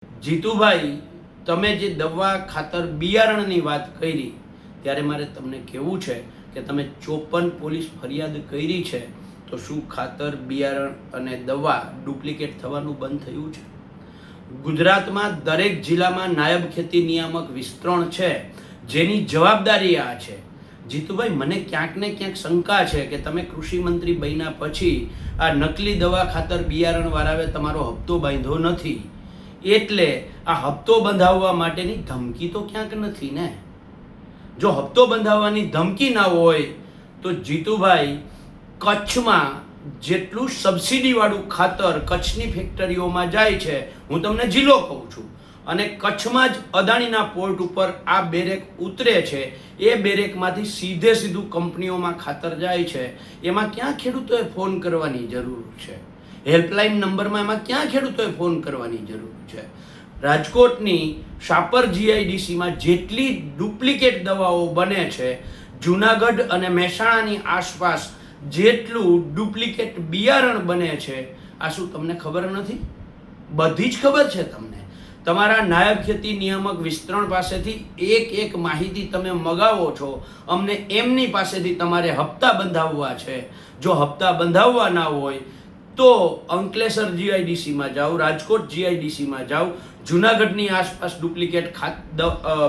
જીતુભાઈ, તમે જે દવા ખાતર બિયારણની વાત કરી ત્યારે મારે તમને કહેવું છે કે તમે 54 પોલીસ ફરિયાદ કરી છે, તો શું ખાતર બિયારણ અને દવા ડુપ્લિકેટ થવાનું બંધ થયું છે? ગુજરાતમાં દરેક જિલ્લામાં નાયબ ખેતી નિયામક વિસ્તરણ છે, જેની જવાબદારી આ છે. જીતુભાઈ, મને ક્યાંક ને ક્યાંક શંકા છે કે તમે કૃષિ મંત્રી બન્યા પછી આ નકલી દવા ખાતર બિયારણ વાળાએ તમારો હપ્તો બાંધ્યો નથી, એટલે આ હપ્તો બંધાવવા માટેની ધમકી તો ક્યાંક નથી ને? જો હપ્તો બંધાવવાની ધમકી ના હોય તો જીતુભાઈ, કચ્છમાં જેટલું સબસિડી વાળું ખાતર કચ્છની ફેક્ટરીઓમાં જાય છે, હું તમને જિલ્લો કહું છું, અને કચ્છમાં જ અદાણીના પોર્ટ ઉપર આ બેરેક ઉતરે છે, એ બેરેકમાંથી સીધું કંપનીઓમાં ખાતર જાય છે. એમાં ક્યાં ખેડૂતોએ ફોન કરવાની જરૂર છે? હેલ્પલાઇન નંબરમાં એમાં ક્યાં ખેડૂતોએ ફોન કરવાની જરૂર છે? રાજકોટની શાપર જીઆઈડીસીમાં જેટલી ડુપ્લિકેટ દવાઓ બને છે, જુનાગઢ અને મહેસાણાની આસપાસ જેટલું ડુપ્લિકેટ બિયારણ બને છે, આ શું તમને ખબર નથી? બધી જ ખબર છે તમને. તમારા નાયબ ખેતી નિયામક વિસ્તરણ પાસેથી એક માહિતી તમે મગાવો છો, અમને એમની પાસેથી તમારે હપ્તા બંધાવવા છે. જો હપ્તા બંધાવવા ના હોય તો અંકલેશ્વર જીઆઈડીસીમાં જાઓ, રાજકોટ જીઆઈડીસીમાં જાઓ, જુનાગઢની આસપાસ ડુપ્લિકેટ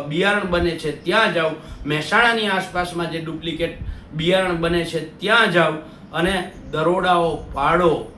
બિયારણ બને છે ત્યાં જાઓ, મહેસાણાની આસપાસમાં જે ડુપ્લિકેટ બિયારણ બને છે ત્યાં જાઓ અને દરોડાઓ પાડો.